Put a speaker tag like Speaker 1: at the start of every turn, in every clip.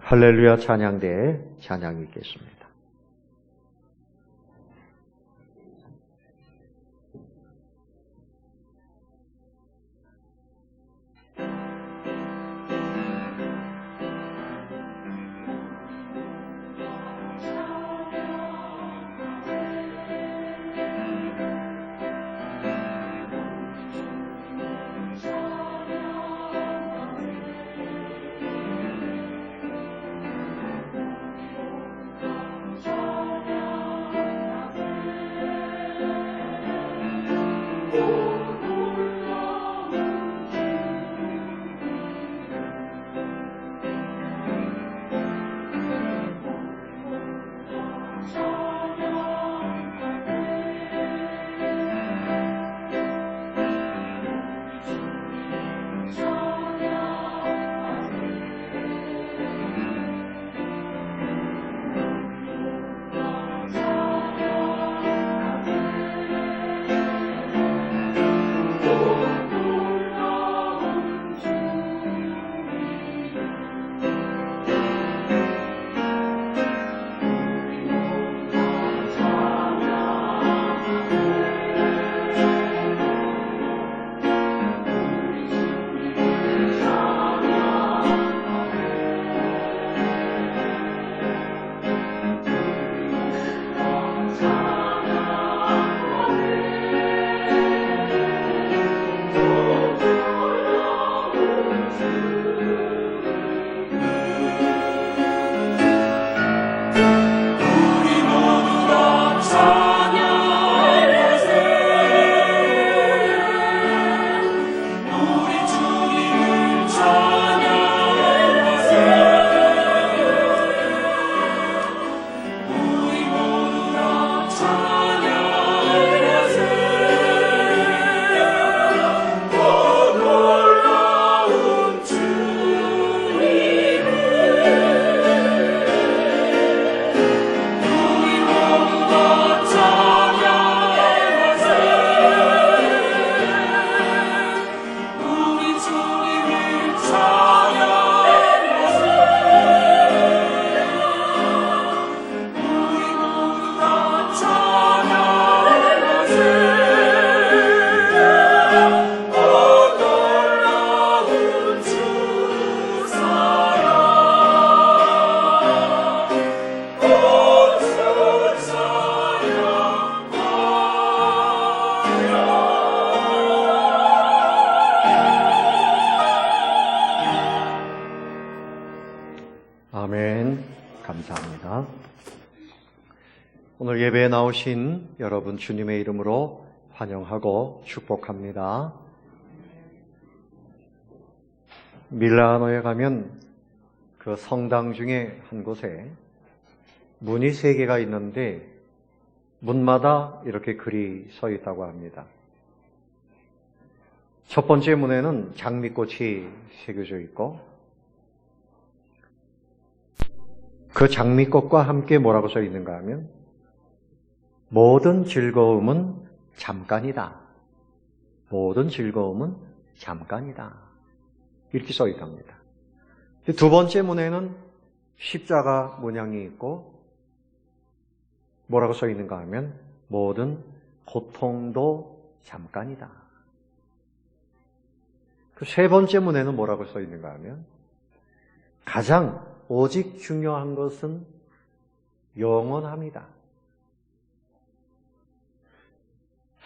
Speaker 1: 할렐루야 찬양대에 찬양이 있겠습니다. 아멘. 감사합니다. 오늘 예배에 나오신 여러분 주님의 이름으로 환영하고 축복합니다. 밀라노에 가면 그 성당 중에 한 곳에 문이 3개가 있는데 문마다 이렇게 글이 서 있다고 합니다. 첫 번째 문에는 장미꽃이 새겨져 있고 그 장미꽃과 함께 뭐라고 써 있는가 하면 모든 즐거움은 잠깐이다. 모든 즐거움은 잠깐이다. 이렇게 써 있답니다. 두 번째 문에는 십자가 문양이 있고 뭐라고 써 있는가 하면 모든 고통도 잠깐이다. 그 세 번째 문에는 뭐라고 써 있는가 하면 가장 오직 중요한 것은 영원합니다.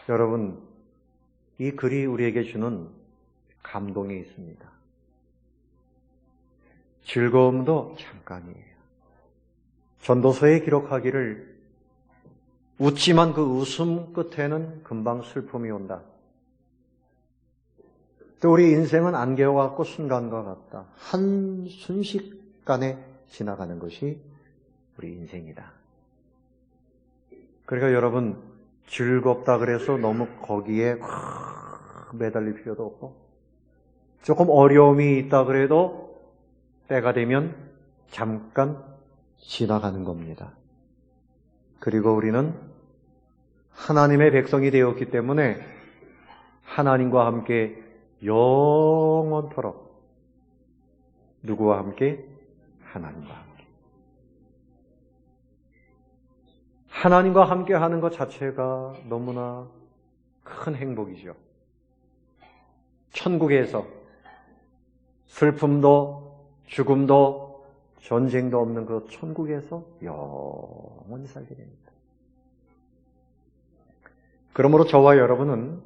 Speaker 1: 여러분, 이 글이 우리에게 주는 감동이 있습니다. 즐거움도 잠깐이에요. 전도서에 기록하기를 웃지만 그 웃음 끝에는 금방 슬픔이 온다. 또 우리 인생은 안개와 같고 순간과 같다. 한 순식간에 지나가는 것이 우리 인생이다. 그러니까 여러분 즐겁다 그래서 너무 거기에 매달릴 필요도 없고 조금 어려움이 있다 그래도 때가 되면 잠깐 지나가는 겁니다. 그리고 우리는 하나님의 백성이 되었기 때문에 하나님과 함께 영원토록 누구와 함께? 하나님과 함께. 하나님과 함께 하는 것 자체가 너무나 큰 행복이죠. 천국에서 슬픔도 죽음도 전쟁도 없는 그 천국에서 영원히 살게 됩니다. 그러므로 저와 여러분은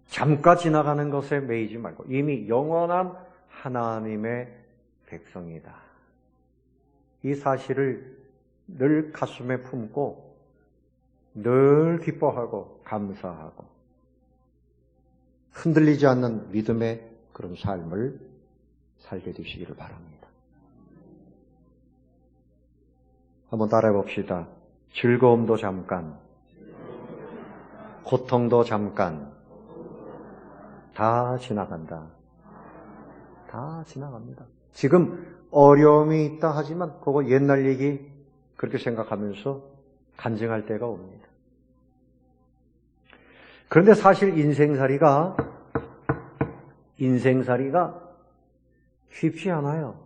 Speaker 1: 잠깐 지나가는 것에 매이지 말고 이미 영원한 하나님의 백성이다. 이 사실을 늘 가슴에 품고 늘 기뻐하고 감사하고 흔들리지 않는 믿음의 그런 삶을 살게 되시기를 바랍니다. 한번 따라해 봅시다. 즐거움도 잠깐, 고통도 잠깐, 다 지나간다. 다 지나갑니다. 지금 어려움이 있다 하지만 그거 옛날 얘기 그렇게 생각하면서 간증할 때가 옵니다. 그런데 사실 인생살이가 쉽지 않아요.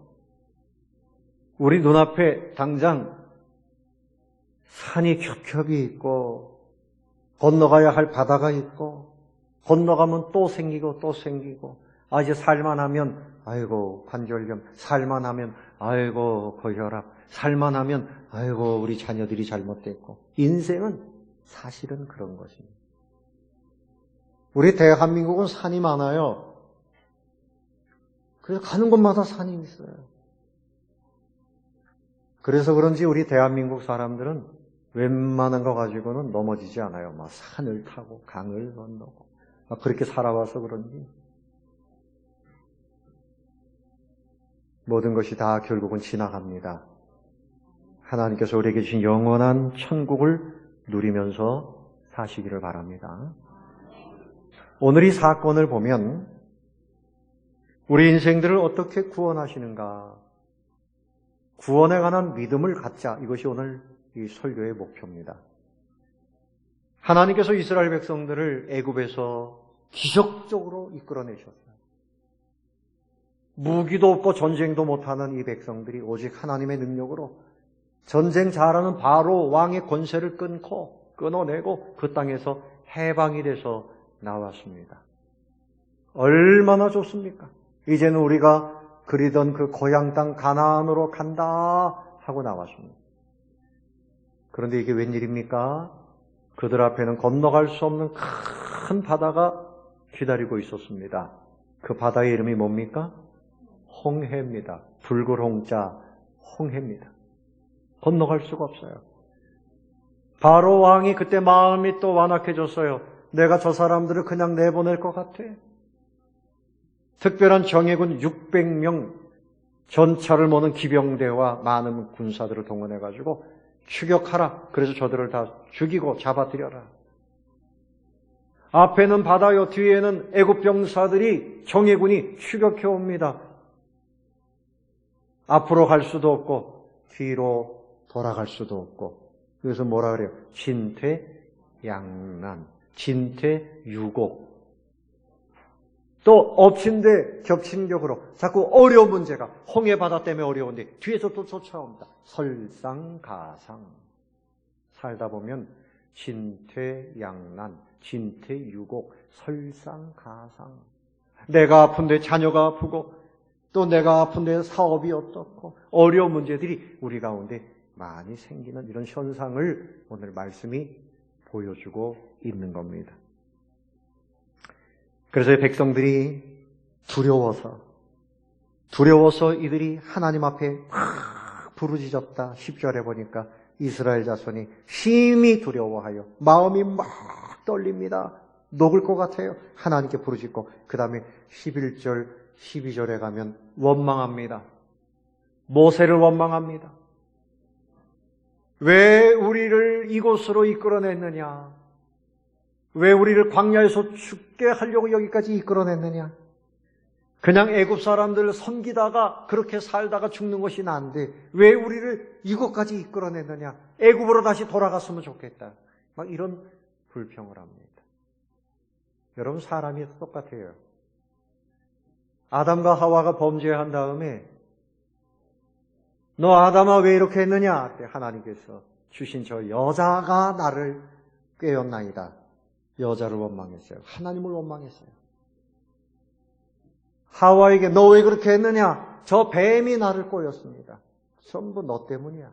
Speaker 1: 우리 눈앞에 당장 산이 겹겹이 있고 건너가야 할 바다가 있고 건너가면 또 생기고 또 생기고 이제 살만하면 아이고 관절염, 살만하면 아이고 고혈압, 살만하면 아이고 우리 자녀들이 잘못됐고 인생은 사실은 그런 것입니다. 우리 대한민국은 산이 많아요. 그래서 가는 곳마다 산이 있어요. 그래서 그런지 우리 대한민국 사람들은 웬만한 거 가지고는 넘어지지 않아요. 막 산을 타고 강을 건너고 그렇게 살아와서 그런지 모든 것이 다 결국은 지나갑니다. 하나님께서 우리에게 주신 영원한 천국을 누리면서 사시기를 바랍니다. 오늘 이 사건을 보면 우리 인생들을 어떻게 구원하시는가, 구원에 관한 믿음을 갖자, 이것이 오늘 이 설교의 목표입니다. 하나님께서 이스라엘 백성들을 애굽에서 기적적으로 이끌어내셨어요. 무기도 없고 전쟁도 못하는 이 백성들이 오직 하나님의 능력으로 전쟁 잘하는 바로 왕의 권세를 끊어내고 그 땅에서 해방이 돼서 나왔습니다. 얼마나 좋습니까? 이제는 우리가 그리던 그 고향 땅 가나안으로 간다 하고 나왔습니다. 그런데 이게 웬일입니까? 그들 앞에는 건너갈 수 없는 큰 바다가 기다리고 있었습니다. 그 바다의 이름이 뭡니까? 홍해입니다. 붉은 홍자 홍해입니다. 건너갈 수가 없어요. 바로 왕이 그때 마음이 또 완악해졌어요. 내가 저 사람들을 그냥 내보낼 것 같아. 특별한 정예군 600명 전차를 모는 기병대와 많은 군사들을 동원해가지고 추격하라. 그래서 저들을 다 죽이고 잡아들여라. 앞에는 바다요, 뒤에는 애굽 병사들이 정예군이 추격해 옵니다. 앞으로 갈 수도 없고 뒤로 돌아갈 수도 없고. 그래서 뭐라 그래요? 진퇴양난, 진퇴유곡. 또 엎친 데 겹친 격으로 자꾸 어려운 문제가 홍해 바다 때문에 어려운데 뒤에서 또 쫓아옵니다. 설상가상. 살다 보면 진퇴양난, 진퇴유곡, 설상가상. 내가 아픈데 자녀가 아프고 또 내가 아픈데 사업이 어떻고 어려운 문제들이 우리 가운데 많이 생기는 이런 현상을 오늘 말씀이 보여주고 있는 겁니다. 그래서 백성들이 두려워서 이들이 하나님 앞에 확 부르짖었다. 10절에 보니까 이스라엘 자손이 심히 두려워하여 마음이 막 떨립니다. 녹을 것 같아요. 하나님께 부르짖고 그 다음에 11절, 12절에 가면 원망합니다. 모세를 원망합니다. 왜 우리를 이곳으로 이끌어냈느냐? 왜 우리를 광야에서 죽게 하려고 여기까지 이끌어냈느냐? 그냥 애굽 사람들을 섬기다가 그렇게 살다가 죽는 것이 나은데 왜 우리를 이곳까지 이끌어냈느냐? 애굽으로 다시 돌아갔으면 좋겠다. 막 이런 불평을 합니다. 여러분, 사람이 똑같아요. 아담과 하와가 범죄한 다음에 너 아담아 왜 이렇게 했느냐? 그때 하나님께서 주신 저 여자가 나를 꾀었나이다. 여자를 원망했어요. 하나님을 원망했어요. 하와에게 너 왜 그렇게 했느냐? 저 뱀이 나를 꼬였습니다. 전부 너 때문이야.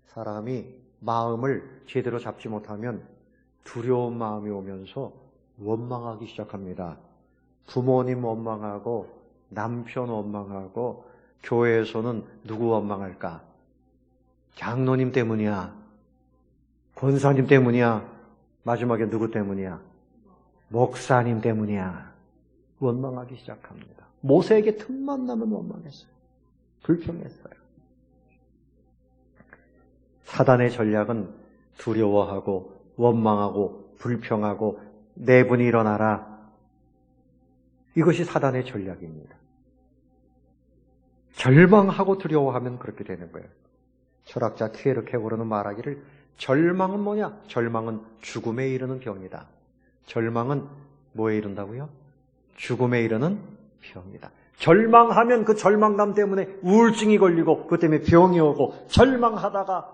Speaker 1: 사람이 마음을 제대로 잡지 못하면 두려운 마음이 오면서 원망하기 시작합니다. 부모님 원망하고 남편 원망하고 교회에서는 누구 원망할까? 장로님 때문이야. 권사님 때문이야. 마지막에 누구 때문이야? 목사님 때문이야. 원망하기 시작합니다. 모세에게 틈만 나면 원망했어요. 불평했어요. 사단의 전략은 두려워하고 원망하고 불평하고 내분이 일어나라. 이것이 사단의 전략입니다. 절망하고 두려워하면 그렇게 되는 거예요. 철학자 키에르케고르는 말하기를 절망은 뭐냐? 절망은 죽음에 이르는 병이다. 절망은 뭐에 이른다고요? 죽음에 이르는 병이다. 절망하면 그 절망감 때문에 우울증이 걸리고 그것 때문에 병이 오고 절망하다가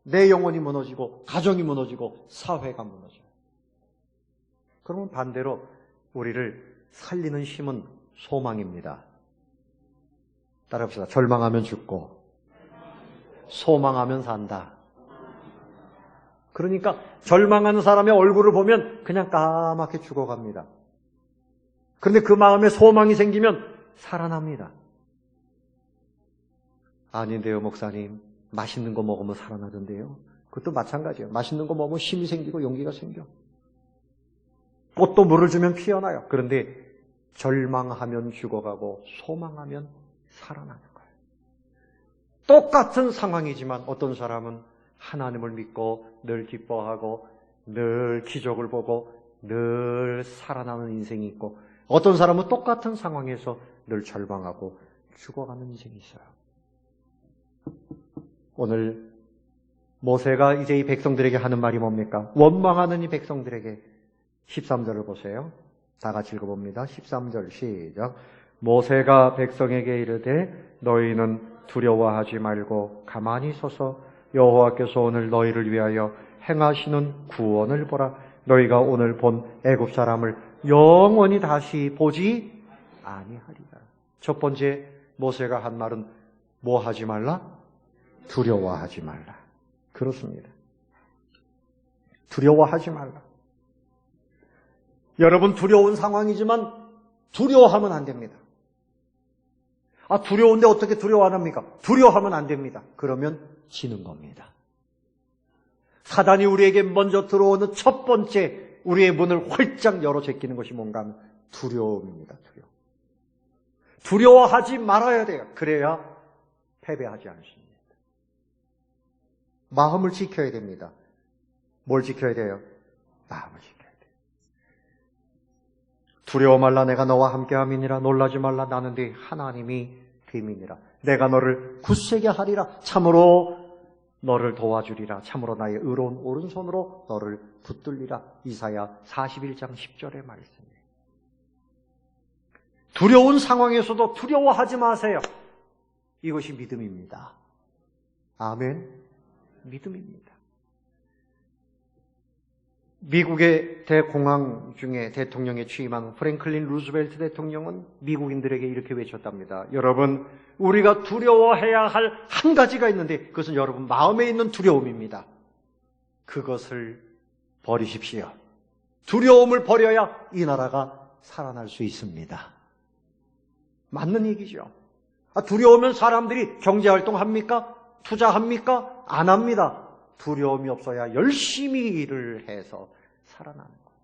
Speaker 1: 내 영혼이 무너지고 가정이 무너지고 사회가 무너져요. 그러면 반대로 우리를 살리는 힘은 소망입니다. 따라합시다. 절망하면 죽고 소망하면 산다. 그러니까 절망하는 사람의 얼굴을 보면 그냥 까맣게 죽어갑니다. 그런데 그 마음에 소망이 생기면 살아납니다. 아닌데요, 목사님. 맛있는 거 먹으면 살아나던데요. 그것도 마찬가지예요. 맛있는 거 먹으면 힘이 생기고 용기가 생겨. 꽃도 물을 주면 피어나요. 그런데 절망하면 죽어가고 소망하면 살아나는 거예요. 똑같은 상황이지만 어떤 사람은 하나님을 믿고 늘 기뻐하고 늘 기적을 보고 늘 살아나는 인생이 있고 어떤 사람은 똑같은 상황에서 늘 절망하고 죽어가는 인생이 있어요. 오늘 모세가 이제 이 백성들에게 하는 말이 뭡니까? 원망하는 이 백성들에게 13절을 보세요. 다 같이 읽어봅니다. 13절 시작. 모세가 백성에게 이르되 너희는 두려워하지 말고 가만히 서서 여호와께서 오늘 너희를 위하여 행하시는 구원을 보라. 너희가 오늘 본 애굽 사람을 영원히 다시 보지 아니하리라. 첫 번째 모세가 한 말은 뭐 하지 말라? 두려워하지 말라. 그렇습니다. 두려워하지 말라. 여러분 두려운 상황이지만 두려워하면 안 됩니다. 두려운데 어떻게 두려워 안 합니까? 두려워하면 안 됩니다. 그러면 지는 겁니다. 사단이 우리에게 먼저 들어오는 첫 번째 우리의 문을 활짝 열어 제끼는 것이 뭔가 하면 두려움입니다. 두려워하지 말아야 돼요. 그래야 패배하지 않습니다. 마음을 지켜야 됩니다. 뭘 지켜야 돼요? 마음을 지켜야 돼요. 두려워 말라. 내가 너와 함께함이니라. 놀라지 말라. 나는 네 하나님이 됨이니라. 내가 너를 굳세게 하리라. 참으로 너를 도와주리라. 참으로 나의 의로운 오른손으로 너를 붙들리라. 이사야 41장 10절의 말씀이에요. 두려운 상황에서도 두려워하지 마세요. 이것이 믿음입니다. 아멘. 믿음입니다. 미국의 대공황 중에 대통령에 취임한 프랭클린 루즈벨트 대통령은 미국인들에게 이렇게 외쳤답니다. 여러분, 우리가 두려워해야 할 한 가지가 있는데 그것은 여러분 마음에 있는 두려움입니다. 그것을 버리십시오. 두려움을 버려야 이 나라가 살아날 수 있습니다. 맞는 얘기죠. 두려우면 사람들이 경제활동 합니까? 투자합니까? 안 합니다. 두려움이 없어야 열심히 일을 해서 살아나는 거예요.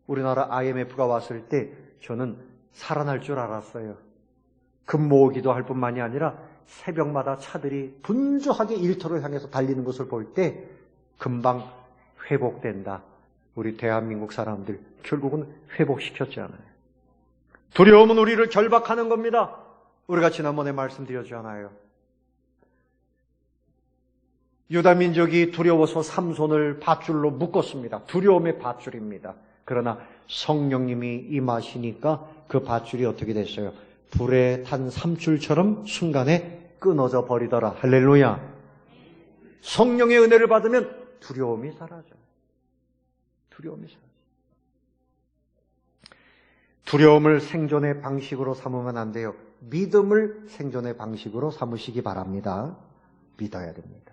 Speaker 1: 우리나라 IMF가 왔을 때 저는 살아날 줄 알았어요. 금 모으기도 할 뿐만이 아니라 새벽마다 차들이 분주하게 일터를 향해서 달리는 것을 볼 때 금방 회복된다. 우리 대한민국 사람들 결국은 회복시켰잖아요. 두려움은 우리를 결박하는 겁니다. 우리가 지난번에 말씀드렸잖아요. 유다 민족이 두려워서 삼손을 밧줄로 묶었습니다. 두려움의 밧줄입니다. 그러나 성령님이 임하시니까 그 밧줄이 어떻게 됐어요? 불에 탄 삼줄처럼 순간에 끊어져 버리더라. 할렐루야. 성령의 은혜를 받으면 두려움이 사라져요. 두려움이 사라져요. 두려움을 생존의 방식으로 삼으면 안 돼요. 믿음을 생존의 방식으로 삼으시기 바랍니다. 믿어야 됩니다.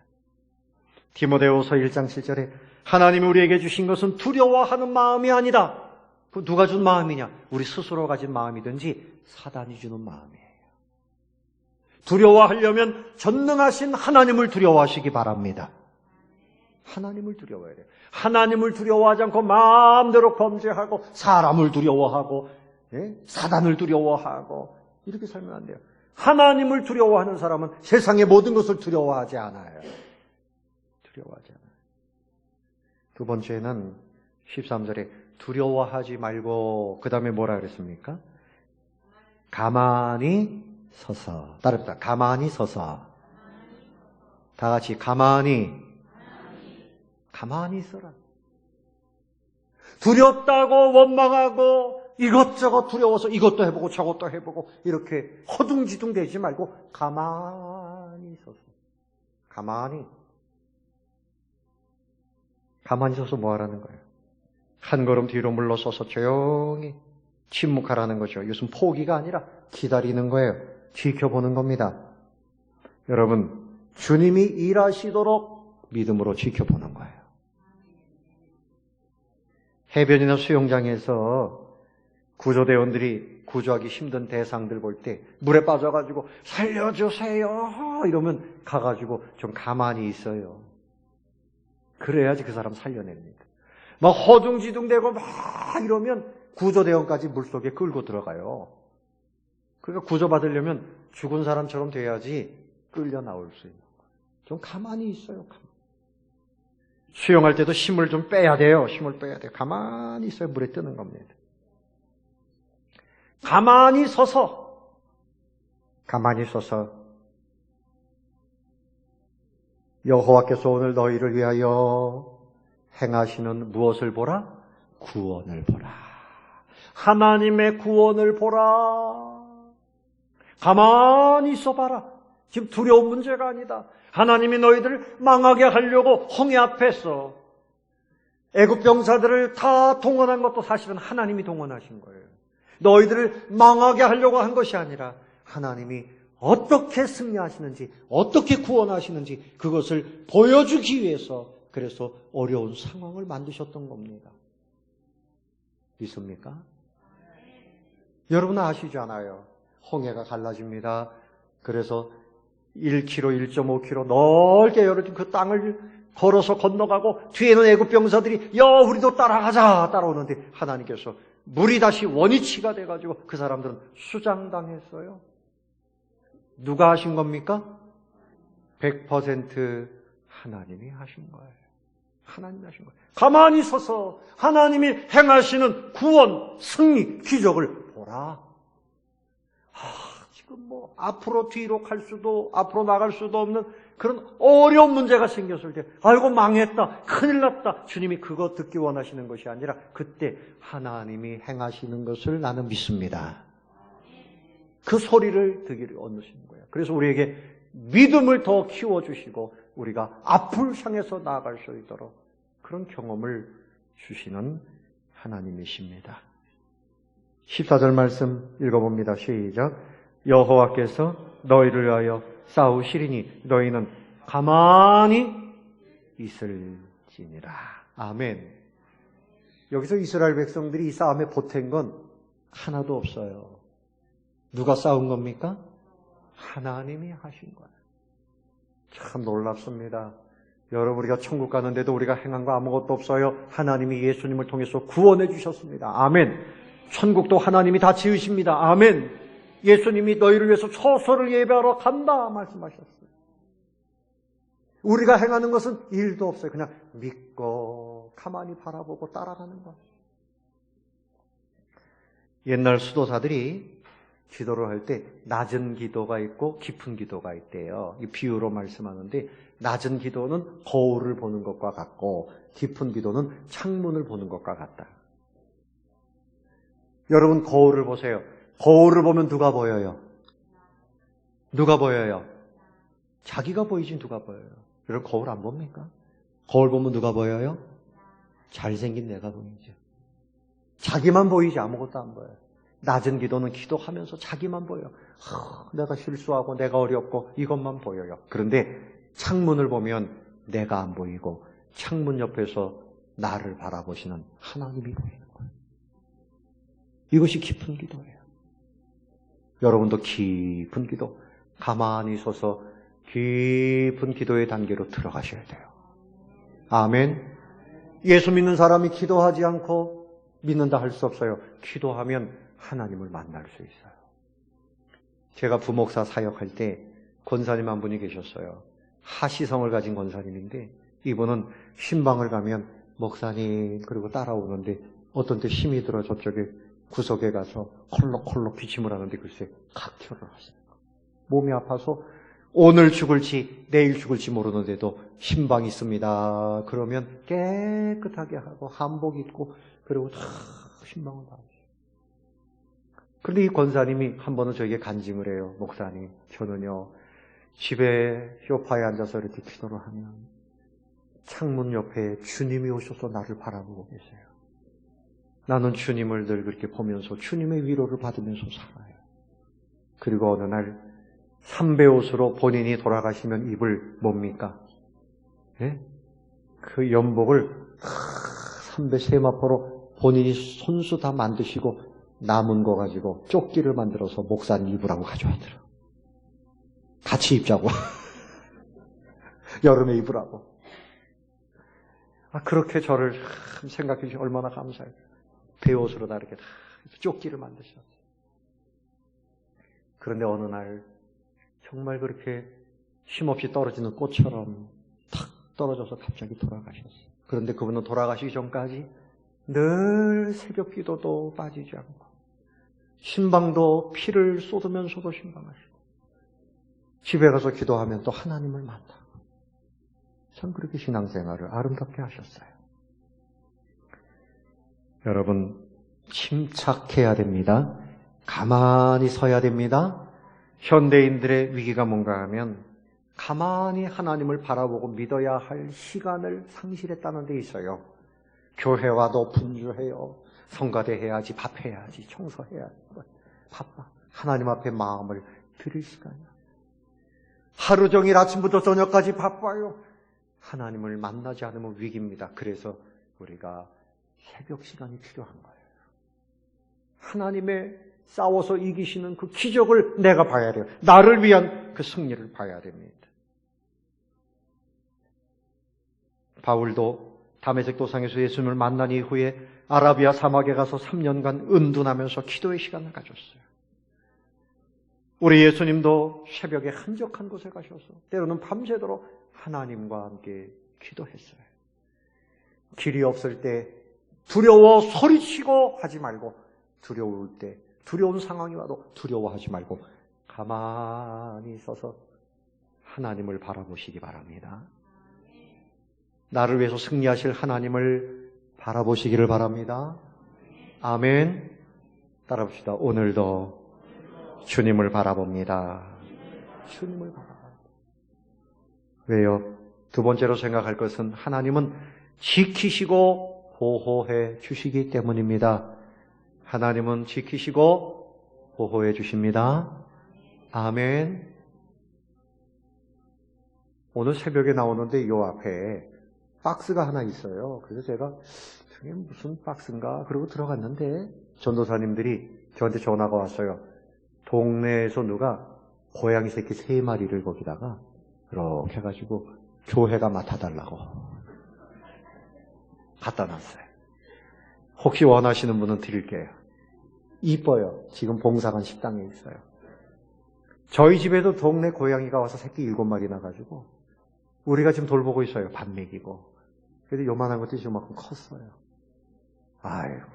Speaker 1: 디모데후서 1장 7절에 하나님이 우리에게 주신 것은 두려워하는 마음이 아니다. 그 누가 준 마음이냐? 우리 스스로 가진 마음이든지 사단이 주는 마음이에요. 두려워하려면 전능하신 하나님을 두려워하시기 바랍니다. 하나님을 두려워해야 돼요. 하나님을 두려워하지 않고 마음대로 범죄하고 사람을 두려워하고 사단을 두려워하고 이렇게 살면 안 돼요. 하나님을 두려워하는 사람은 세상의 모든 것을 두려워하지 않아요. 두려워하지 않아요. 두 번째는 13절에 두려워하지 말고 그 다음에 뭐라 그랬습니까? 가만히 서서. 따릅니다. 가만히 서서. 다 같이 가만히 있어라. 두렵다고 원망하고 이것저것 두려워서 이것도 해보고 저것도 해보고 이렇게 허둥지둥 되지 말고 가만히 서서. 가만히 서서 뭐 하라는 거예요? 한 걸음 뒤로 물러서서 조용히 침묵하라는 거죠. 이것은 포기가 아니라 기다리는 거예요. 지켜보는 겁니다. 여러분, 주님이 일하시도록 믿음으로 지켜보는 거예요. 해변이나 수영장에서 구조대원들이 구조하기 힘든 대상들 볼 때 물에 빠져가지고 살려주세요 이러면 가가지고 좀 가만히 있어요. 그래야지 그 사람 살려냅니다. 막 허둥지둥대고 막 이러면 구조대원까지 물속에 끌고 들어가요. 그러니까 구조받으려면 죽은 사람처럼 돼야지 끌려 나올 수 있는 거예요. 좀 가만히 있어요. 수영할 때도 힘을 좀 빼야 돼요. 힘을 빼야 돼요. 가만히 있어야 물에 뜨는 겁니다. 가만히 서서 여호와께서 오늘 너희를 위하여 행하시는 무엇을 보라? 구원을 보라. 하나님의 구원을 보라. 가만히 있어봐라. 지금 두려운 문제가 아니다. 하나님이 너희들을 망하게 하려고 홍해 앞에서 애굽 병사들을 다 동원한 것도 사실은 하나님이 동원하신 거예요. 너희들을 망하게 하려고 한 것이 아니라 하나님이 어떻게 승리하시는지, 어떻게 구원하시는지 그것을 보여주기 위해서 그래서 어려운 상황을 만드셨던 겁니다. 믿습니까? 여러분 아시잖아요. 홍해가 갈라집니다. 그래서 1km, 1.5km 넓게 열어진 그 땅을 걸어서 건너가고 뒤에는 애굽 병사들이 우리도 따라가자 따라오는데 하나님께서 물이 다시 원위치가 돼가지고 그 사람들은 수장당했어요. 누가 하신 겁니까? 100% 하나님이 하신 거예요. 하나님이 하신 거예요. 가만히 서서 하나님이 행하시는 구원, 승리, 기적을 보라. 지금 뭐 앞으로 뒤로 갈 수도 앞으로 나갈 수도 없는 그런 어려운 문제가 생겼을 때 아이고 망했다 큰일 났다 주님이 그거 듣기 원하시는 것이 아니라 그때 하나님이 행하시는 것을 나는 믿습니다. 그 소리를 듣기를 원하시는 거예요. 그래서 우리에게 믿음을 더 키워주시고 우리가 앞을 향해서 나아갈 수 있도록 그런 경험을 주시는 하나님이십니다. 14절 말씀 읽어봅니다. 시작. 여호와께서 너희를 위하여 싸우시리니 너희는 가만히 있을지니라. 아멘. 여기서 이스라엘 백성들이 이 싸움에 보탠 건 하나도 없어요. 누가 싸운 겁니까? 하나님이 하신 거예요. 참 놀랍습니다. 여러분 우리가 천국 가는데도 우리가 행한 거 아무것도 없어요. 하나님이 예수님을 통해서 구원해 주셨습니다. 아멘. 천국도 하나님이 다 지으십니다. 아멘. 예수님이 너희를 위해서 초소를 예배하러 간다 말씀하셨어요. 우리가 행하는 것은 일도 없어요. 그냥 믿고 가만히 바라보고 따라가는 것. 옛날 수도사들이 기도를 할 때 낮은 기도가 있고 깊은 기도가 있대요. 이 비유로 말씀하는데 낮은 기도는 거울을 보는 것과 같고 깊은 기도는 창문을 보는 것과 같다. 여러분 거울을 보세요. 거울을 보면 누가 보여요? 누가 보여요? 자기가 보이진 누가 보여요? 여러분 거울 안 봅니까? 거울 보면 누가 보여요? 잘생긴 내가 보이죠. 자기만 보이지 아무것도 안 보여요. 낮은 기도는 기도하면서 자기만 보여요. 내가 실수하고 내가 어렵고 이것만 보여요. 그런데 창문을 보면 내가 안 보이고 창문 옆에서 나를 바라보시는 하나님이 보이는 거예요. 이것이 깊은 기도예요. 여러분도 깊은 기도, 가만히 서서 깊은 기도의 단계로 들어가셔야 돼요. 아멘. 예수 믿는 사람이 기도하지 않고 믿는다 할 수 없어요. 기도하면 하나님을 만날 수 있어요. 제가 부목사 사역할 때 권사님 한 분이 계셨어요. 하시성을 가진 권사님인데 이분은 신방을 가면 목사님 그리고 따라오는데 어떤 때 힘이 들어 저쪽에 구석에 가서 콜록콜록 기침을 하는데 글쎄 각혈을 하시는 거예요. 몸이 아파서 오늘 죽을지 내일 죽을지 모르는데도 신방이 있습니다. 그러면 깨끗하게 하고 한복 입고 그리고 다 신방을 받으세요. 그런데 이 권사님이 한 번은 저에게 간증을 해요. 목사님, 저는요 집에 소파에 앉아서 이렇게 기도를 하면 창문 옆에 주님이 오셔서 나를 바라보고 계세요. 나는 주님을 늘 그렇게 보면서 주님의 위로를 받으면서 살아요. 그리고 어느 날 삼배 옷으로 본인이 돌아가시면 입을 뭡니까? 예? 그 연복을 삼배 세마포로 본인이 손수 다 만드시고 남은 거 가지고 조끼를 만들어서 목사님 입으라고 가져와더라. 같이 입자고. 여름에 입으라고. 그렇게 저를 생각해 주시면 얼마나 감사해요. 배옷으로 다 이렇게 다 조끼를 만드셨어요. 그런데 어느 날 정말 그렇게 쉼없이 떨어지는 꽃처럼 탁 떨어져서 갑자기 돌아가셨어요. 그런데 그분은 돌아가시기 전까지 늘 새벽 기도도 빠지지 않고 신방도 피를 쏟으면서도 신방하시고 집에 가서 기도하면 또 하나님을 만나고 참 그렇게 신앙생활을 아름답게 하셨어요. 여러분 침착해야 됩니다. 가만히 서야 됩니다. 현대인들의 위기가 뭔가 하면 가만히 하나님을 바라보고 믿어야 할 시간을 상실했다는 데 있어요. 교회와도 분주해요. 성가대 해야지, 밥 해야지, 청소해야지. 바빠. 하나님 앞에 마음을 드릴 시간이야. 하루 종일 아침부터 저녁까지 바빠요. 하나님을 만나지 않으면 위기입니다. 그래서 우리가 새벽 시간이 필요한 거예요. 하나님의 싸워서 이기시는 그 기적을 내가 봐야 돼요. 나를 위한 그 승리를 봐야 됩니다. 바울도 다메섹 도상에서 예수님을 만난 이후에 아라비아 사막에 가서 3년간 은둔하면서 기도의 시간을 가졌어요. 우리 예수님도 새벽에 한적한 곳에 가셔서 때로는 밤새도록 하나님과 함께 기도했어요. 길이 없을 때 두려워 소리치고 하지 말고 두려울 때 두려운 상황이 와도 두려워하지 말고 가만히 서서 하나님을 바라보시기 바랍니다. 나를 위해서 승리하실 하나님을 바라보시기를 바랍니다. 아멘. 따라 봅시다. 오늘도 주님을 바라봅니다. 주님을 바라봅니다. 왜요? 두 번째로 생각할 것은 하나님은 지키시고 보호해 주시기 때문입니다. 하나님은 지키시고 보호해 주십니다. 아멘. 오늘 새벽에 나오는데 이 앞에 박스가 하나 있어요. 그래서 제가 저게 무슨 박스인가 그러고 들어갔는데 전도사님들이 저한테 전화가 왔어요. 동네에서 누가 고양이 새끼 3마리를 거기다가 이렇게 해가지고 교회가 맡아달라고 갖다 놨어요. 혹시 원하시는 분은 드릴게요. 이뻐요. 지금 봉사관 식당에 있어요. 저희 집에도 동네 고양이가 와서 새끼 7마리 나가지고 우리가 지금 돌보고 있어요. 밥 먹이고. 그래도 요만한 것들이 요만큼 컸어요. 아이고.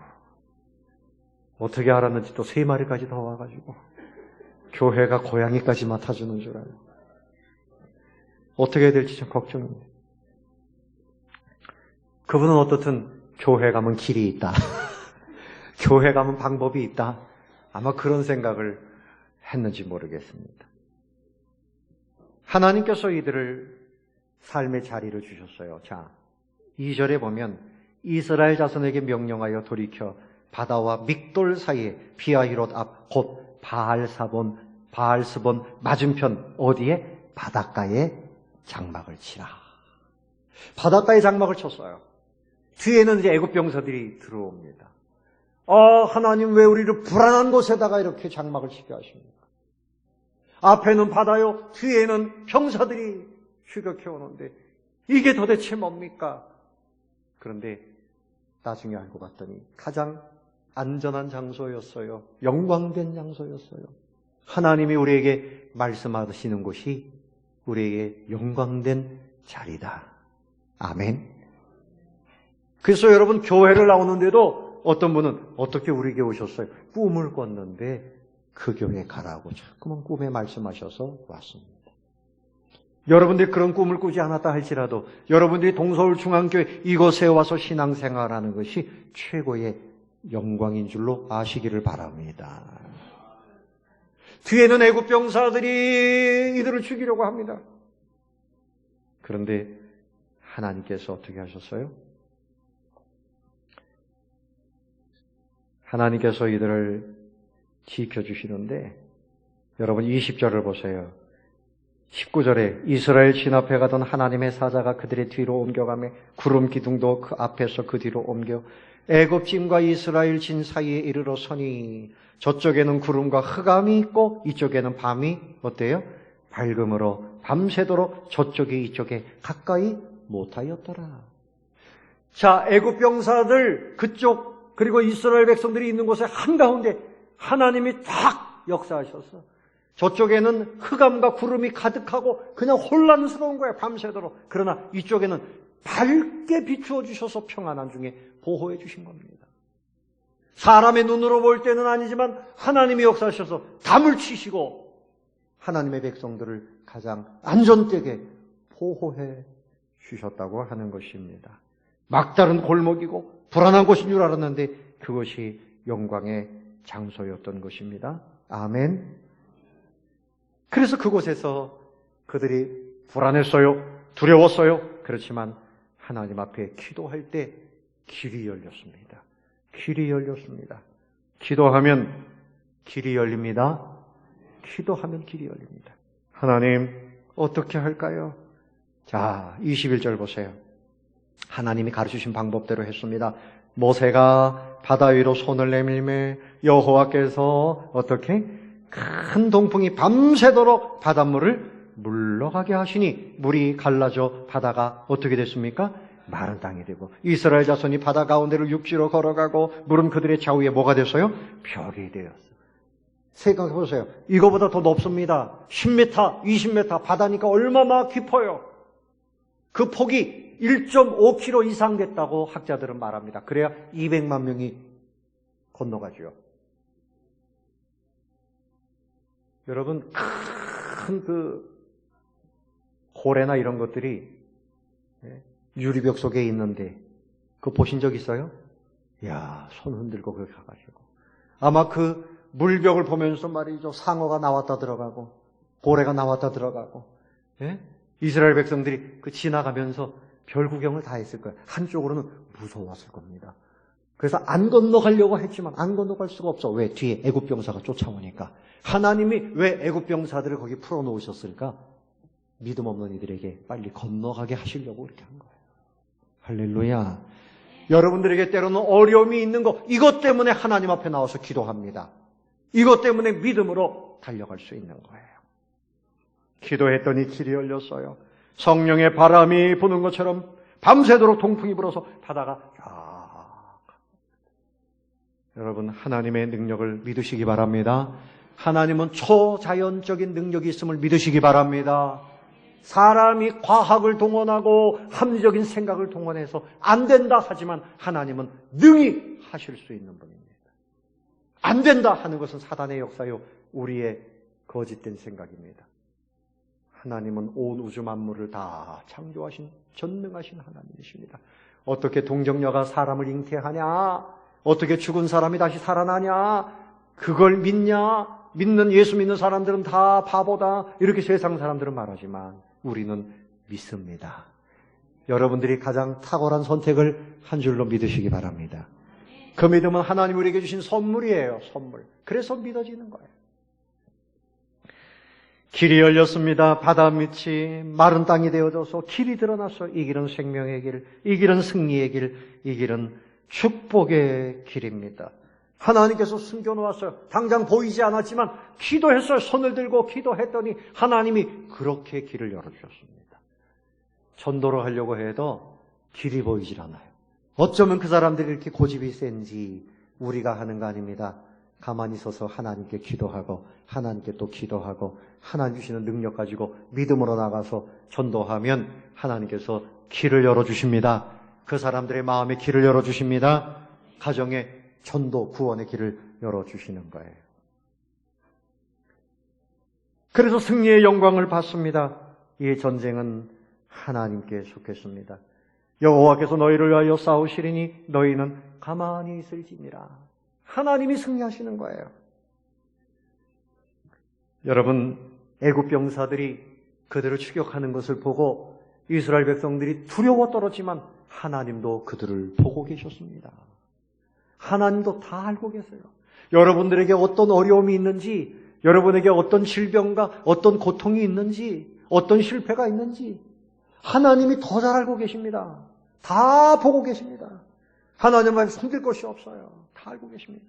Speaker 1: 어떻게 알았는지 또 3마리까지 더 와가지고 교회가 고양이까지 맡아주는 줄 알고 어떻게 해야 될지 좀 걱정입니다. 그분은 어떻든 교회 가면 길이 있다. 교회 가면 방법이 있다. 아마 그런 생각을 했는지 모르겠습니다. 하나님께서 이들을 삶의 자리를 주셨어요. 자, 2절에 보면 이스라엘 자손에게 명령하여 돌이켜 바다와 믹돌 사이에 비아히롯 앞 곧 바알스본 맞은편 어디에? 바닷가에 장막을 치라. 바닷가에 장막을 쳤어요. 뒤에는 이제 애굽 병사들이 들어옵니다. 하나님 왜 우리를 불안한 곳에다가 이렇게 장막을 치게 하십니까? 앞에는 바다요, 뒤에는 병사들이 추격해 오는데 이게 도대체 뭡니까? 그런데 나중에 알고 봤더니 가장 안전한 장소였어요. 영광된 장소였어요. 하나님이 우리에게 말씀하시는 곳이 우리에게 영광된 자리다. 아멘. 그래서 여러분 교회를 나오는데도 어떤 분은 어떻게 우리에게 오셨어요? 꿈을 꿨는데 그 교회에 가라고 자꾸만 꿈에 말씀하셔서 왔습니다. 여러분들이 그런 꿈을 꾸지 않았다 할지라도 여러분들이 동서울 중앙교회 이곳에 와서 신앙생활하는 것이 최고의 영광인 줄로 아시기를 바랍니다. 뒤에는 애굽 병사들이 이들을 죽이려고 합니다. 그런데 하나님께서 어떻게 하셨어요? 하나님께서 이들을 지켜주시는데 여러분 20절을 보세요. 19절에 이스라엘 진압해 가던 하나님의 사자가 그들의 뒤로 옮겨가며 구름 기둥도 그 앞에서 그 뒤로 옮겨 애굽 진과 이스라엘 진 사이에 이르러 서니 저쪽에는 구름과 흑암이 있고 이쪽에는 밤이 어때요? 밝음으로 밤새도록 저쪽이 이쪽에 가까이 못하였더라. 자, 애굽 병사들 그쪽 그리고 이스라엘 백성들이 있는 곳에 한가운데 하나님이 탁 역사하셔서 저쪽에는 흑암과 구름이 가득하고 그냥 혼란스러운 거예요. 밤새도록. 그러나 이쪽에는 밝게 비추어 주셔서 평안한 중에 보호해 주신 겁니다. 사람의 눈으로 볼 때는 아니지만 하나님이 역사하셔서 담을 치시고 하나님의 백성들을 가장 안전되게 보호해 주셨다고 하는 것입니다. 막다른 골목이고 불안한 곳인 줄 알았는데 그것이 영광의 장소였던 것입니다. 아멘. 그래서 그곳에서 그들이 불안했어요. 두려웠어요. 그렇지만 하나님 앞에 기도할 때 길이 열렸습니다. 길이 열렸습니다. 기도하면 길이 열립니다. 기도하면 길이 열립니다. 하나님 어떻게 할까요? 자, 21절 보세요. 하나님이 가르치신 방법대로 했습니다. 모세가 바다 위로 손을 내밀매 여호와께서 어떻게? 큰 동풍이 밤새도록 바닷물을 물러가게 하시니 물이 갈라져 바다가 어떻게 됐습니까? 마른 땅이 되고 이스라엘 자손이 바다 가운데를 육지로 걸어가고 물은 그들의 좌우에 뭐가 됐어요? 벽이 되었어요. 생각해 보세요. 이거보다 더 높습니다. 10m, 20m 바다니까 얼마나 깊어요. 그 폭이 1.5km 이상 됐다고 학자들은 말합니다. 그래야 200만 명이 건너가죠. 여러분 큰 그 고래나 이런 것들이 유리벽 속에 있는데 그거 보신 적 있어요? 이야, 손 흔들고 거기 가가지고 아마 그 물벽을 보면서 말이죠. 상어가 나왔다 들어가고 고래가 나왔다 들어가고 이스라엘 백성들이 그 지나가면서 별 구경을 다 했을 거예요. 한쪽으로는 무서웠을 겁니다. 그래서 안 건너가려고 했지만 안 건너갈 수가 없어. 왜? 뒤에 애굽 병사가 쫓아오니까. 하나님이 왜 애굽 병사들을 거기 풀어놓으셨을까? 믿음 없는 이들에게 빨리 건너가게 하시려고 그렇게 한 거예요. 할렐루야. 여러분들에게 때로는 어려움이 있는 거 이것 때문에 하나님 앞에 나와서 기도합니다. 이것 때문에 믿음으로 달려갈 수 있는 거예요. 기도했더니 길이 열렸어요. 성령의 바람이 부는 것처럼 밤새도록 동풍이 불어서 바다가 여러분 하나님의 능력을 믿으시기 바랍니다. 하나님은 초자연적인 능력이 있음을 믿으시기 바랍니다. 사람이 과학을 동원하고 합리적인 생각을 동원해서 안 된다 하지만 하나님은 능히 하실 수 있는 분입니다. 안 된다 하는 것은 사단의 역사요, 우리의 거짓된 생각입니다. 하나님은 온 우주 만물을 다 창조하신 전능하신 하나님이십니다. 어떻게 동정녀가 사람을 잉태하냐? 어떻게 죽은 사람이 다시 살아나냐? 그걸 믿냐? 믿는 예수 믿는 사람들은 다 바보다. 이렇게 세상 사람들은 말하지만 우리는 믿습니다. 여러분들이 가장 탁월한 선택을 한 줄로 믿으시기 바랍니다. 그 믿음은 하나님 우리에게 주신 선물이에요. 선물. 그래서 믿어지는 거예요. 길이 열렸습니다. 바다 밑이 마른 땅이 되어져서 길이 드러났어. 이 길은 생명의 길, 이 길은 승리의 길, 이 길은 축복의 길입니다. 하나님께서 숨겨놓았어요. 당장 보이지 않았지만 기도했어요. 손을 들고 기도했더니 하나님이 그렇게 길을 열어주셨습니다. 전도를 하려고 해도 길이 보이질 않아요. 어쩌면 그 사람들이 이렇게 고집이 센지 우리가 하는 거 아닙니다. 가만히 서서 하나님께 기도하고 하나님께 또 기도하고 하나님 주시는 능력 가지고 믿음으로 나가서 전도하면 하나님께서 길을 열어주십니다. 그 사람들의 마음에 길을 열어주십니다. 가정에 전도, 구원의 길을 열어주시는 거예요. 그래서 승리의 영광을 받습니다. 이 전쟁은 하나님께 속했습니다. 여호와께서 너희를 위하여 싸우시리니 너희는 가만히 있을지니라. 하나님이 승리하시는 거예요. 여러분, 애굽 병사들이 그들을 추격하는 것을 보고 이스라엘 백성들이 두려워 떨었지만 하나님도 그들을 보고 계셨습니다. 하나님도 다 알고 계세요. 여러분들에게 어떤 어려움이 있는지, 여러분에게 어떤 질병과 어떤 고통이 있는지, 어떤 실패가 있는지 하나님이 더 잘 알고 계십니다. 다 보고 계십니다. 하나님 앞에 숨길 것이 없어요. 다 알고 계십니다.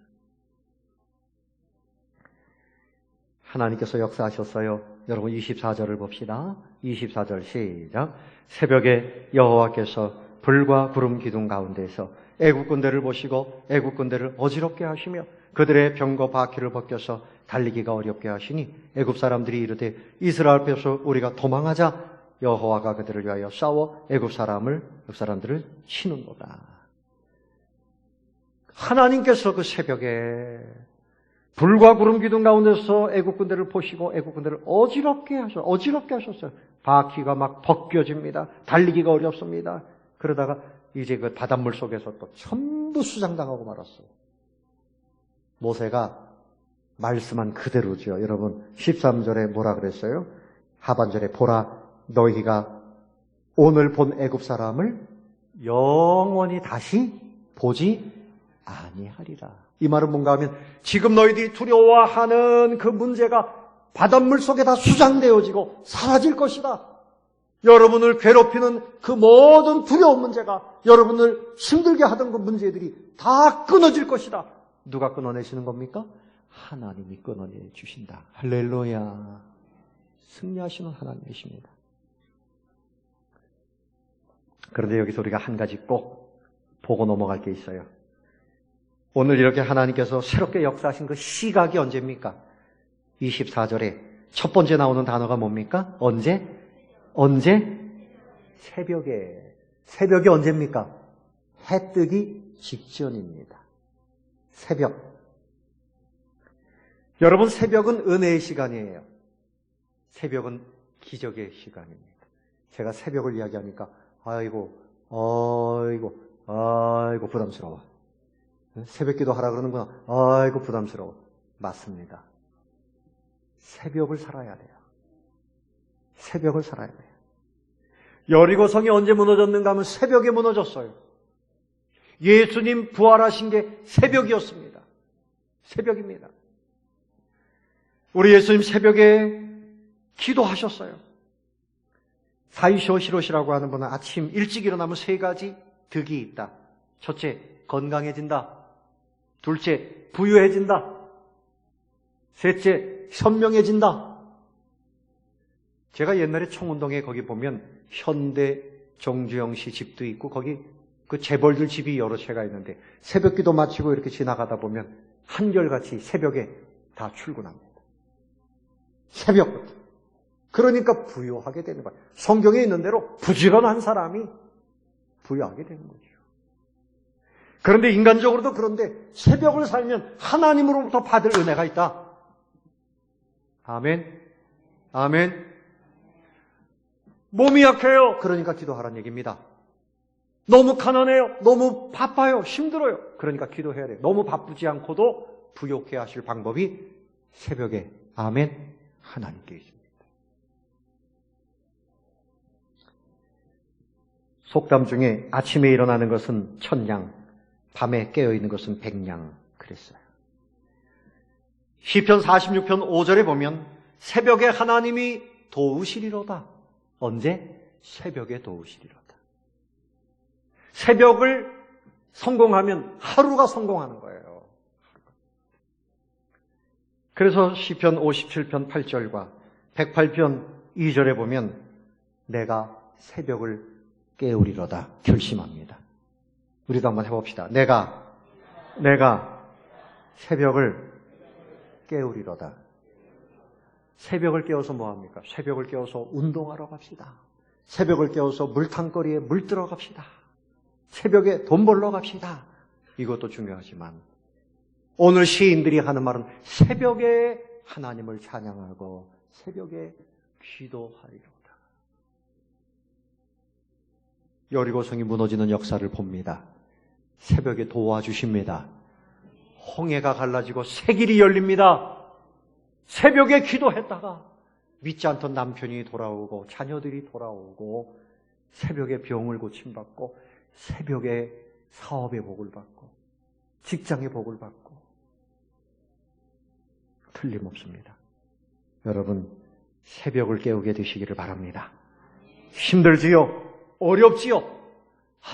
Speaker 1: 하나님께서 역사하셨어요. 여러분 24절을 봅시다. 24절 시작. 새벽에 여호와께서 불과 구름 기둥 가운데서 애국 군대를 보시고 애국 군대를 어지럽게 하시며 그들의 병거 바퀴를 벗겨서 달리기가 어렵게 하시니 애국 사람들이 이르되 이스라엘 앞에서 우리가 도망하자. 여호와가 그들을 위하여 싸워 애국 사람들을 치는도다. 하나님께서 그 새벽에 불과 구름 기둥 가운데서 애국 군대를 보시고 애국 군대를 어지럽게 하셨어요. 바퀴가 막 벗겨집니다. 달리기가 어렵습니다. 그러다가 이제 그 바닷물 속에서 또 전부 수장당하고 말았어요. 모세가 말씀한 그대로죠. 여러분 13절에 뭐라 그랬어요? 하반절에 보라 너희가 오늘 본 애굽 사람을 영원히 다시 보지 아니하리라. 이 말은 뭔가 하면 지금 너희들이 두려워하는 그 문제가 바닷물 속에 다 수장되어지고 사라질 것이다. 여러분을 괴롭히는 그 모든 두려운 문제가 여러분을 힘들게 하던 그 문제들이 다 끊어질 것이다. 누가 끊어내시는 겁니까? 하나님이 끊어내 주신다. 할렐루야. 승리하시는 하나님이십니다. 그런데 여기서 우리가 한 가지 꼭 보고 넘어갈 게 있어요. 오늘 이렇게 하나님께서 새롭게 역사하신 그 시각이 언제입니까? 24절에 첫 번째 나오는 단어가 뭡니까? 언제? 새벽에. 새벽이 언제입니까? 해 뜨기 직전입니다. 새벽. 여러분, 새벽은 은혜의 시간이에요. 새벽은 기적의 시간입니다. 제가 새벽을 이야기하니까 아이고 부담스러워. 새벽 기도 하라 그러는구나. 아이고 부담스러워. 맞습니다. 새벽을 살아야 돼요. 새벽을 살아야 돼요. 여리고성이 언제 무너졌는가 하면 새벽에 무너졌어요. 예수님 부활하신 게 새벽이었습니다. 새벽입니다. 우리 예수님 새벽에 기도하셨어요. 사이쇼시롯이라고 하는 분은 아침 일찍 일어나면 세 가지 득이 있다. 첫째, 건강해진다. 둘째, 부유해진다. 셋째, 현명해진다. 제가 옛날에 청운동에 거기 보면 현대 정주영 씨 집도 있고 거기 그 재벌들 집이 여러 채가 있는데 새벽 기도 마치고 이렇게 지나가다 보면 한결같이 새벽에 다 출근합니다. 새벽부터. 그러니까 부유하게 되는 거예요. 성경에 있는 대로 부지런한 사람이 부유하게 되는 거죠. 그런데 인간적으로도 그런데 새벽을 살면 하나님으로부터 받을 은혜가 있다. 아멘. 아멘. 몸이 약해요. 그러니까 기도하라는 얘기입니다. 너무 가난해요. 너무 바빠요. 힘들어요. 그러니까 기도해야 돼요. 너무 바쁘지 않고도 부욕해 하실 방법이 새벽에, 아멘, 하나님께 있습니다. 속담 중에 아침에 일어나는 것은 천냥, 밤에 깨어있는 것은 백냥 그랬어요. 시편 46편 5절에 보면 새벽에 하나님이 도우시리로다. 언제? 새벽에 도우시리로다. 새벽을 성공하면 하루가 성공하는 거예요. 그래서 시편 57편 8절과 108편 2절에 보면 내가 새벽을 깨우리로다 결심합니다. 우리도 한번 해봅시다. 내가 새벽을 깨우리로다. 새벽을 깨워서 뭐합니까? 새벽을 깨워서 운동하러 갑시다. 새벽을 깨워서 물탕거리에 물 들어 갑시다. 새벽에 돈 벌러 갑시다. 이것도 중요하지만 오늘 시인들이 하는 말은 새벽에 하나님을 찬양하고 새벽에 기도하리로다. 여리고성이 무너지는 역사를 봅니다. 새벽에 도와주십니다. 홍해가 갈라지고 새길이 열립니다. 새벽에 기도했다가 믿지 않던 남편이 돌아오고 자녀들이 돌아오고 새벽에 병을 고침받고 새벽에 사업의 복을 받고 직장의 복을 받고 틀림없습니다. 여러분 새벽을 깨우게 되시기를 바랍니다. 힘들지요? 어렵지요?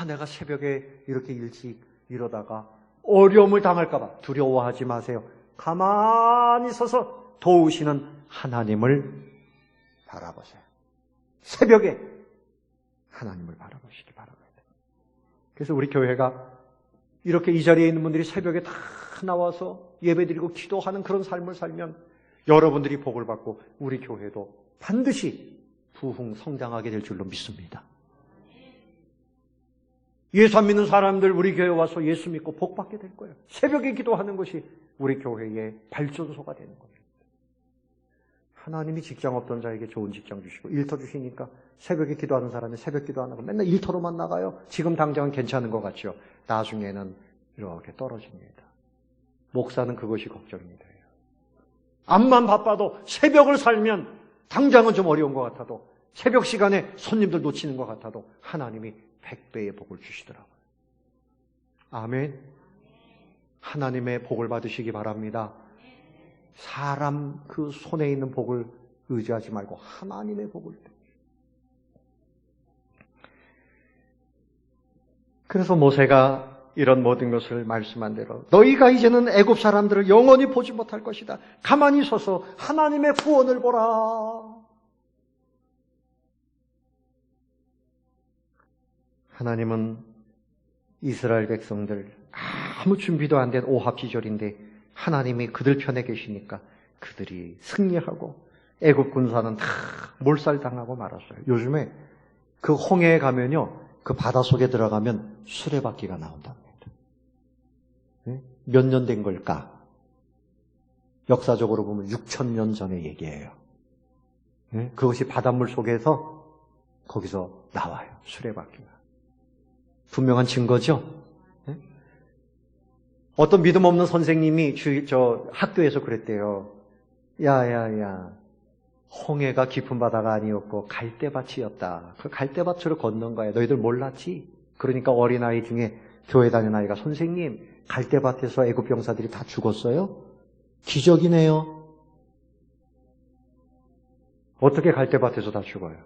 Speaker 1: 내가 새벽에 이렇게 일찍 이러다가 어려움을 당할까봐 두려워하지 마세요. 가만히 서서 도우시는 하나님을 바라보세요. 새벽에 하나님을 바라보시기 바랍니다. 그래서 우리 교회가 이렇게 이 자리에 있는 분들이 새벽에 다 나와서 예배드리고 기도하는 그런 삶을 살면 여러분들이 복을 받고 우리 교회도 반드시 부흥 성장하게 될 줄로 믿습니다. 예수 안 믿는 사람들 우리 교회 와서 예수 믿고 복 받게 될 거예요. 새벽에 기도하는 것이 우리 교회의 발전소가 되는 겁니다. 하나님이 직장 없던 자에게 좋은 직장 주시고 일터 주시니까 새벽에 기도하는 사람이 새벽 기도 안 하고 맨날 일터로만 나가요. 지금 당장은 괜찮은 것 같죠. 나중에는 이렇게 떨어집니다. 목사는 그것이 걱정입니다. 암만 바빠도 새벽을 살면 당장은 좀 어려운 것 같아도 새벽 시간에 손님들 놓치는 것 같아도 하나님이 100배의 복을 주시더라고요. 아멘. 하나님의 복을 받으시기 바랍니다. 사람 그 손에 있는 복을 의지하지 말고 하나님의 복을. 그래서 모세가 이런 모든 것을 말씀한 대로 너희가 이제는 애굽 사람들을 영원히 보지 못할 것이다. 가만히 서서 하나님의 구원을 보라. 하나님은 이스라엘 백성들 아무 준비도 안 된 오합지졸인데 하나님이 그들 편에 계시니까 그들이 승리하고 애굽 군사는 다 몰살당하고 말았어요. 요즘에 그 홍해에 가면요, 그 바닷속에 들어가면 수레바퀴가 나온답니다. 몇 년 된 걸까? 역사적으로 보면 6,000년 전의 얘기예요. 그것이 바닷물 속에서 거기서 나와요. 수레바퀴가. 분명한 증거죠. 어떤 믿음 없는 선생님이 학교에서 그랬대요. 야야야, 홍해가 깊은 바다가 아니었고 갈대밭이었다. 그 갈대밭으로 건넌 거야. 너희들 몰랐지? 그러니까 어린아이 중에 교회 다니는 아이가 선생님, 갈대밭에서 애굽 병사들이 다 죽었어요? 기적이네요. 어떻게 갈대밭에서 다 죽어요?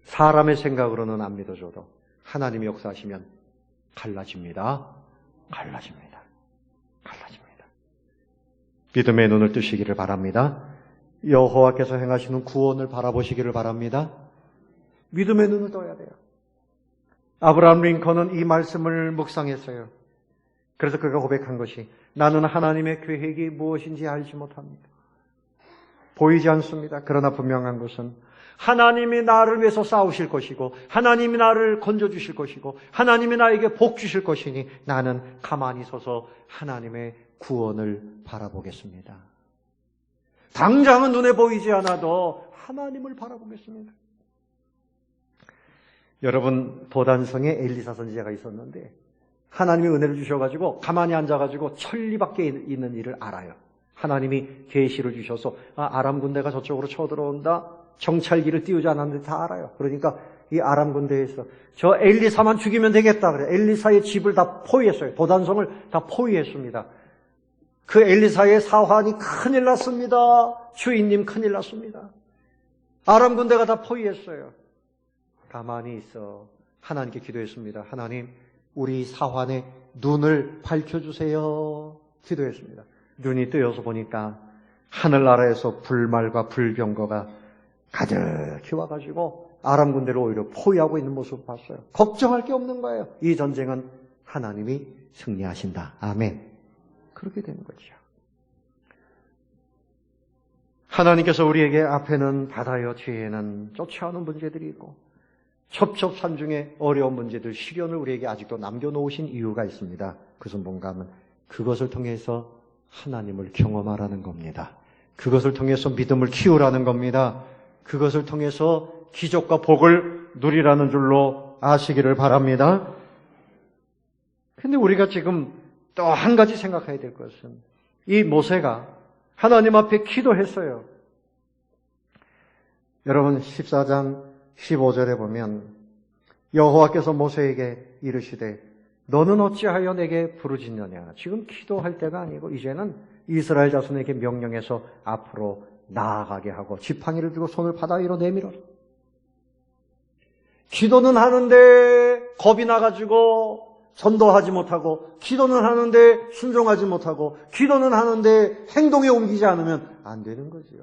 Speaker 1: 사람의 생각으로는 안 믿어줘도 하나님이 역사하시면 갈라집니다. 갈라집니다. 갈라집니다. 믿음의 눈을 뜨시기를 바랍니다. 여호와께서 행하시는 구원을 바라보시기를 바랍니다. 믿음의 눈을 떠야 돼요. 아브라함 링컨은 이 말씀을 묵상했어요. 그래서 그가 고백한 것이 나는 하나님의 계획이 무엇인지 알지 못합니다. 보이지 않습니다. 그러나 분명한 것은 하나님이 나를 위해서 싸우실 것이고 하나님이 나를 건져주실 것이고 하나님이 나에게 복 주실 것이니 나는 가만히 서서 하나님의 구원을 바라보겠습니다. 당장은 눈에 보이지 않아도 하나님을 바라보겠습니다. 여러분, 도단성에 엘리사 선지자가 있었는데 하나님이 은혜를 주셔가지고 가만히 앉아가지고 천리 밖에 있는 일을 알아요. 하나님이 계시를 주셔서 아람 군대가 저쪽으로 쳐들어온다. 정찰기를 띄우지 않았는데 다 알아요. 그러니까 이 아람 군대에서 저 엘리사만 죽이면 되겠다 그래. 엘리사의 집을 다 포위했어요. 도단성을 다 포위했습니다. 그 엘리사의 사환이 큰일 났습니다. 주인님 큰일 났습니다. 아람 군대가 다 포위했어요. 가만히 있어 하나님께 기도했습니다. 하나님, 우리 사환의 눈을 밝혀주세요. 기도했습니다. 눈이 뜨여서 보니까 하늘나라에서 불말과 불병거가 가득히 와가지고 아람 군대를 오히려 포위하고 있는 모습을 봤어요. 걱정할 게 없는 거예요. 이 전쟁은 하나님이 승리하신다. 아멘. 그렇게 되는 거죠. 하나님께서 우리에게 앞에는 바다여 뒤에는 쫓아오는 문제들이 있고 첩첩산중의 어려운 문제들, 시련을 우리에게 아직도 남겨놓으신 이유가 있습니다. 그것은 뭔가 하면 그것을 통해서 하나님을 경험하라는 겁니다. 그것을 통해서 믿음을 키우라는 겁니다. 그것을 통해서 기적과 복을 누리라는 줄로 아시기를 바랍니다. 근데 우리가 지금 또 한 가지 생각해야 될 것은 이 모세가 하나님 앞에 기도했어요. 여러분 14장 15절에 보면 여호와께서 모세에게 이르시되 너는 어찌하여 내게 부르짖느냐. 지금 기도할 때가 아니고 이제는 이스라엘 자손에게 명령해서 앞으로 나아가게 하고 지팡이를 들고 손을 바다 위로 내밀어. 기도는 하는데 겁이 나가지고 전도하지 못하고, 기도는 하는데 순종하지 못하고, 기도는 하는데 행동에 옮기지 않으면 안 되는 거지요.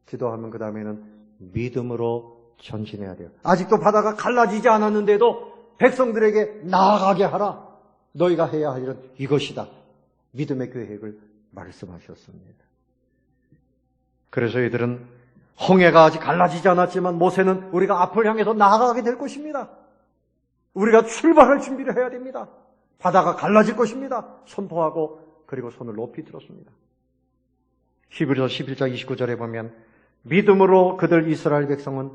Speaker 1: 기도하면 그 다음에는 믿음으로 전진해야 돼요. 아직도 바다가 갈라지지 않았는데도 백성들에게 나아가게 하라. 너희가 해야 할 일은 이것이다. 믿음의 계획을 말씀하셨습니다. 그래서 이들은 홍해가 아직 갈라지지 않았지만 모세는 우리가 앞을 향해서 나아가게 될 것입니다. 우리가 출발할 준비를 해야 됩니다. 바다가 갈라질 것입니다. 선포하고 그리고 손을 높이 들었습니다. 히브리서 11장 29절에 보면 믿음으로 그들 이스라엘 백성은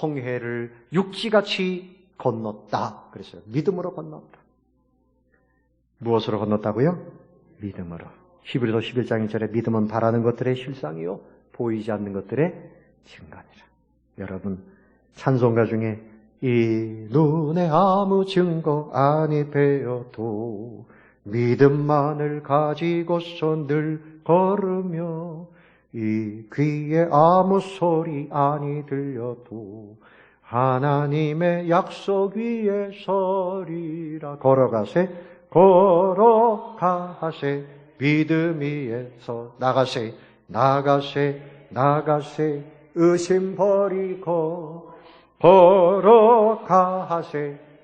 Speaker 1: 홍해를 육지같이 건넜다. 그랬어요. 믿음으로 건넜다. 무엇으로 건넜다고요? 믿음으로. 히브리서 11장 1절에 믿음은 바라는 것들의 실상이요 보이지 않는 것들의 증거니라. 여러분 찬송가 중에 이 눈에 아무 증거 아니 되어도 믿음만을 가지고서 늘 걸으며 이 귀에 아무 소리 아니 들려도 하나님의 약속 위에 서리라. 걸어가세 걸어가세 믿음 위에서 나가세 의심 버리고 걸어가세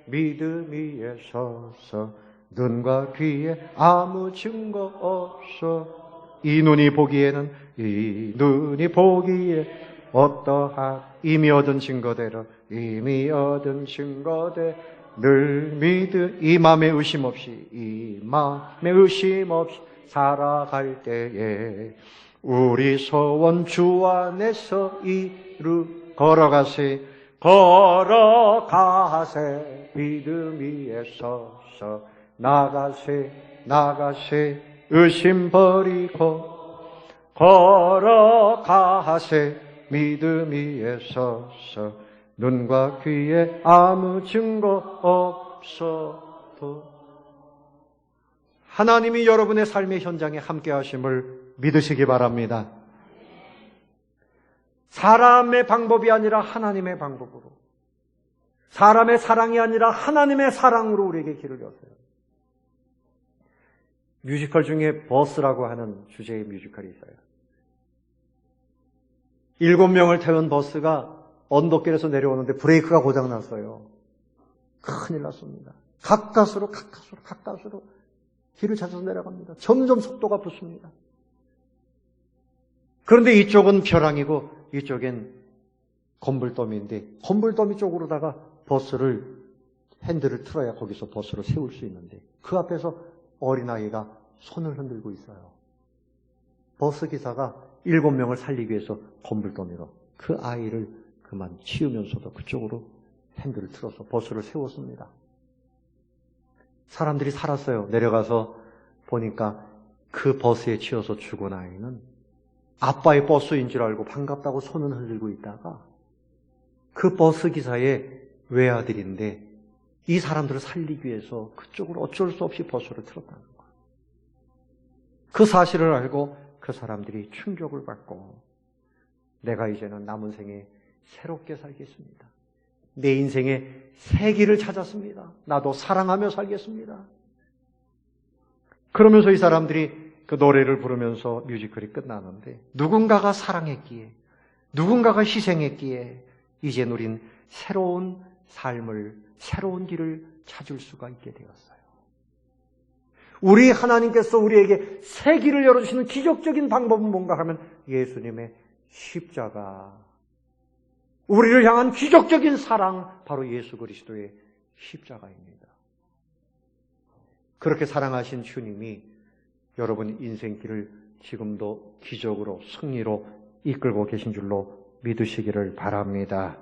Speaker 1: 믿음 위에 서서 눈과 귀에 아무 증거 없어. 이 눈이 보기에 어떠한 이미 얻은 증거대로 늘 믿음 이 맘에 의심 없이 살아갈 때에 우리 소원 주 안에서 걸어가세 믿음 위에 서서 나가세 의심 버리고 걸어가세 믿음 위에 서서 눈과 귀에 아무 증거 없어도. 하나님이 여러분의 삶의 현장에 함께 하심을 믿으시기 바랍니다. 사람의 방법이 아니라 하나님의 방법으로, 사람의 사랑이 아니라 하나님의 사랑으로 우리에게 길을 여세요. 뮤지컬 중에 버스라고 하는 주제의 뮤지컬이 있어요. 7명을 태운 버스가 언덕길에서 내려오는데 브레이크가 고장났어요. 큰일 났습니다. 가까스로 길을 찾아서 내려갑니다. 점점 속도가 붙습니다. 그런데 이쪽은 벼랑이고 이쪽엔 건불더미인데 건불더미 쪽으로다가 버스를 핸들을 틀어야 거기서 버스를 세울 수 있는데 그 앞에서 어린아이가 손을 흔들고 있어요. 버스 기사가 7명을 살리기 위해서 건불더미로 그 아이를 그만 치우면서도 그쪽으로 핸들을 틀어서 버스를 세웠습니다. 사람들이 살았어요. 내려가서 보니까 그 버스에 치여서 죽은 아이는 아빠의 버스인 줄 알고 반갑다고 손은 흔들고 있다가 그 버스 기사의 외아들인데 이 사람들을 살리기 위해서 그쪽으로 어쩔 수 없이 버스를 틀었다는 거예요. 그 사실을 알고 그 사람들이 충격을 받고 내가 이제는 남은 생에 새롭게 살겠습니다. 내 인생에 새 길을 찾았습니다. 나도 사랑하며 살겠습니다. 그러면서 이 사람들이 그 노래를 부르면서 뮤지컬이 끝나는데 누군가가 사랑했기에 누군가가 희생했기에 이제 우린 새로운 삶을 새로운 길을 찾을 수가 있게 되었어요. 우리 하나님께서 우리에게 새 길을 열어주시는 기적적인 방법은 뭔가 하면 예수님의 십자가, 우리를 향한 기적적인 사랑, 바로 예수 그리스도의 십자가입니다. 그렇게 사랑하신 주님이 여러분 인생길을 지금도 기적으로 승리로 이끌고 계신 줄로 믿으시기를 바랍니다.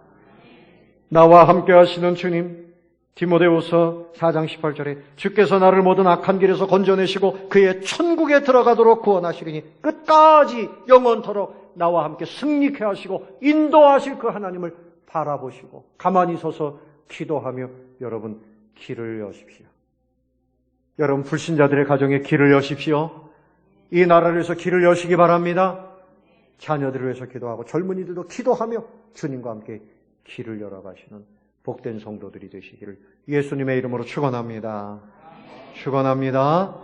Speaker 1: 나와 함께 하시는 주님, 디모데후서 4장 18절에 주께서 나를 모든 악한 길에서 건져내시고 그의 천국에 들어가도록 구원하시리니 끝까지 영원토록 나와 함께 승리케 하시고 인도하실 그 하나님을 바라보시고 가만히 서서 기도하며 여러분 길을 여십시오. 여러분 불신자들의 가정에 길을 여십시오. 이 나라를 위해서 길을 여시기 바랍니다. 자녀들을 위해서 기도하고 젊은이들도 기도하며 주님과 함께 길을 열어가시는 복된 성도들이 되시기를 예수님의 이름으로 축원합니다. 축원합니다.